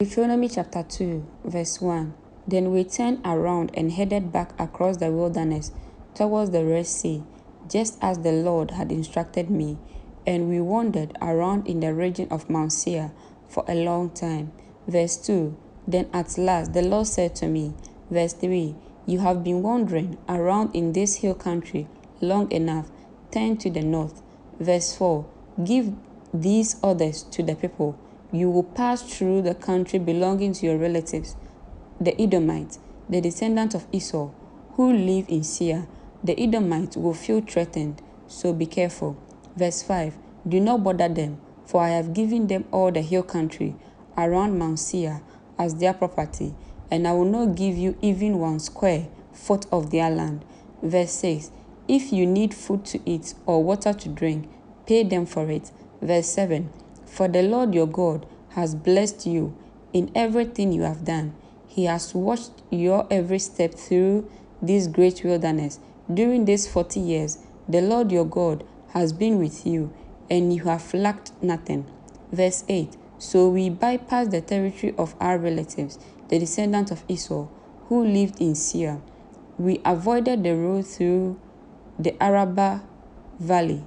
Deuteronomy chapter 2, verse 1. Then we turned around and headed back across the wilderness towards the Red Sea, just as the Lord had instructed me, and we wandered around in the region of Mount Seir for a long time. Verse 2. Then at last the Lord said to me, verse 3, you have been wandering around in this hill country long enough. Turn to the north. Verse 4. Give these orders to the people. You will pass through the country belonging to your relatives, the Edomites, the descendants of Esau, who live in Seir. The Edomites will feel threatened, so be careful. Verse 5. Do not bother them, for I have given them all the hill country around Mount Seir as their property, and I will not give you even 1 square foot of their land. Verse 6. If you need food to eat or water to drink, pay them for it. Verse 7. For the Lord your God has blessed you in everything you have done. He has watched your every step through this great wilderness. During these 40 years, the Lord your God has been with you, and you have lacked nothing. Verse 8. So we bypassed the territory of our relatives, the descendants of Esau, who lived in Seir. We avoided the road through the Araba Valley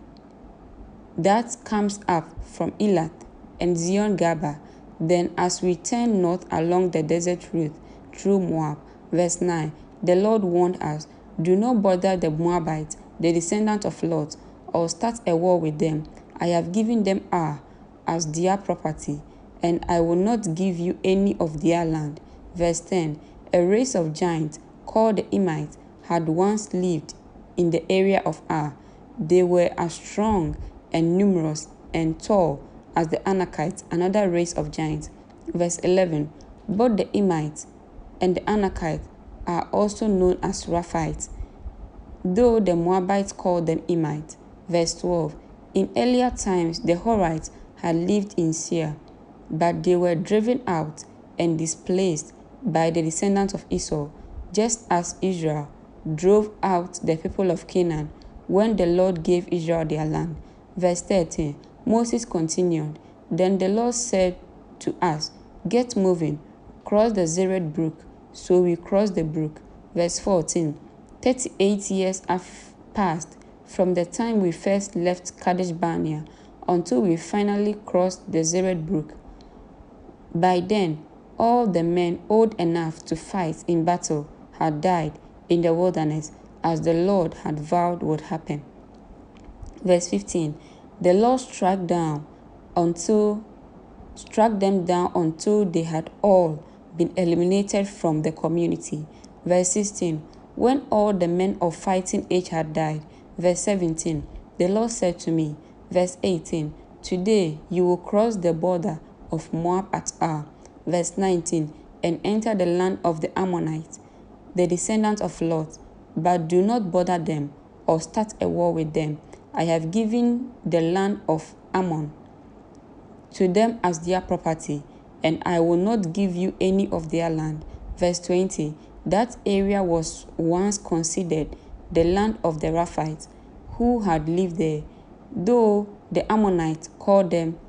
that comes up from Elat and Zion Gaba. Then as we turned north along the desert route through Moab. Verse 9. The Lord warned us, do not bother the Moabites, the descendants of Lot, or start a war with them. I have given them Ar as their property, and I will not give you any of their land. Verse 10. A race of giants called the Edomites had once lived in the area of Ar. They were as strong and numerous and tall as the Anakites, another race of giants. Verse 11. Both the Edomites and the Anakites are also known as Rephites, though the Moabites called them Edomites. Verse 12. In earlier times the Horites had lived in Seir, but they were driven out and displaced by the descendants of Esau, just as Israel drove out the people of Canaan when the Lord gave Israel their land. Verse 13. Moses continued, then the Lord said to us, get moving, cross the Zered brook. So we crossed the brook. Verse 14. 38 years have passed from the time we first left Kadesh Barnea until we finally crossed the Zered brook. By then, all the men old enough to fight in battle had died in the wilderness, as the Lord had vowed would happen. Verse 15. The Lord struck them down until they had all been eliminated from the community. Verse 16. When all the men of fighting age had died. Verse 17. The Lord said to me. Verse 18. Today you will cross the border of Moab at Ar. Verse 19. And enter the land of the Ammonites, the descendants of Lot, but do not bother them or start a war with them. I have given the land of Ammon to them as their property, and I will not give you any of their land. Verse 20. That area was once considered the land of the Rephites, who had lived there, though the Ammonites called them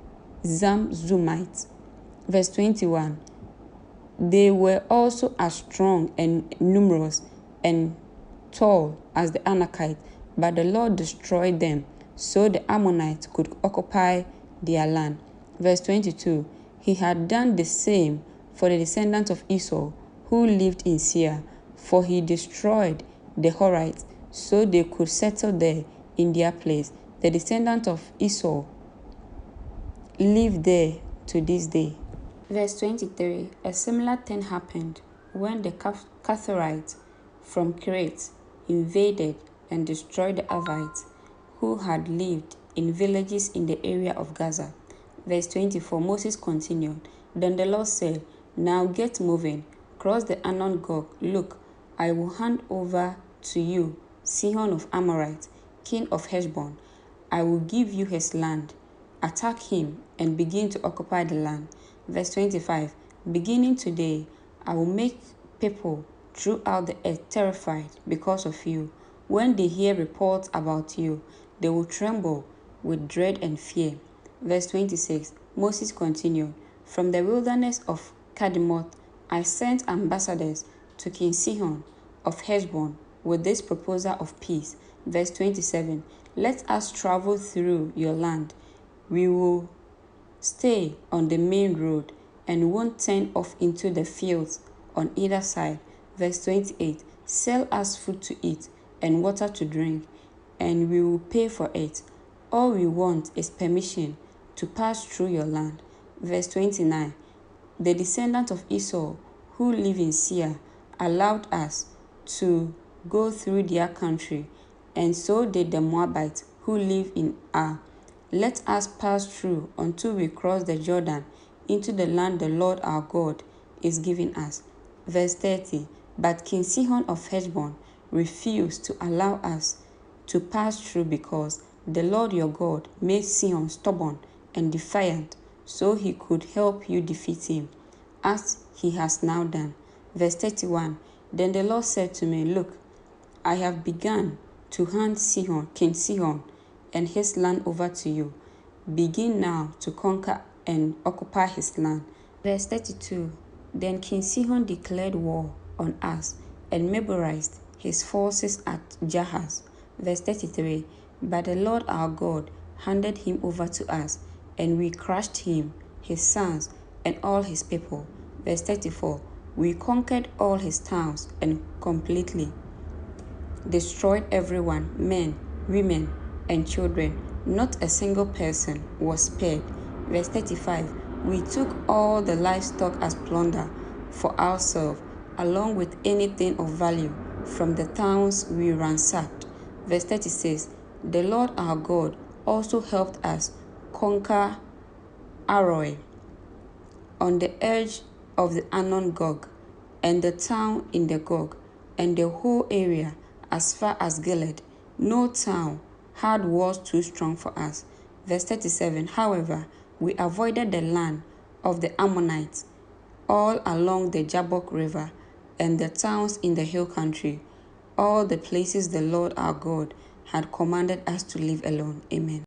Zamzumites. Verse 21. They were also as strong and numerous and tall as the Anakites, but the Lord destroyed them, so the Ammonites could occupy their land. Verse 22. He had done the same for the descendants of Esau, who lived in Seir, for he destroyed the Horites, so they could settle there in their place. The descendants of Esau live there to this day. Verse 23. A similar thing happened when the Catharites from Crete invaded and destroyed the Avites, who had lived in villages in the area of Gaza. Verse 24. Moses continued, then the Lord said, now get moving, cross the Arnon Gog. Look, I will hand over to you Sihon of Amorites, king of Heshbon. I will give you his land. Attack him and begin to occupy the land. Verse 25. Beginning today, I will make people throughout the earth terrified because of you. When they hear reports about you, they will tremble with dread and fear. Verse 26. Moses continued, from the wilderness of Kadimoth, I sent ambassadors to King Sihon of Heshbon with this proposal of peace. Verse 27, let us travel through your land. We will stay on the main road and won't turn off into the fields on either side. Verse 28, sell us food to eat and water to drink, and we will pay for it. All we want is permission to pass through your land. Verse 29, the descendants of Esau who live in Seir allowed us to go through their country, and so did the Moabites who live in Ar. Let us pass through until we cross the Jordan into the land the Lord our God is giving us. Verse 30, but King Sihon of Heshbon refused to allow us to pass through because the Lord your God made Sihon stubborn and defiant, so he could help you defeat him, as he has now done. Verse 31, then the Lord said to me, look, I have begun to hand King Sihon and his land over to you. Begin now to conquer and occupy his land. Verse 32, then King Sihon declared war on us and mobilized his forces at Jahaz. Verse 33, but the Lord our God handed him over to us, and we crushed him, his sons, and all his people. Verse 34, we conquered all his towns and completely destroyed everyone, men, women, and children. Not a single person was spared. Verse 35, we took all the livestock as plunder for ourselves, along with anything of value from the towns we ransacked. Verse 36, the Lord our God also helped us conquer Aroi on the edge of the Arnon Gog, and the town in the Gog, and the whole area as far as Gilead. No town had walls too strong for us. Verse 37, however, we avoided the land of the Ammonites all along the Jabbok River and the towns in the hill country, all the places the Lord our God had commanded us to leave alone. Amen.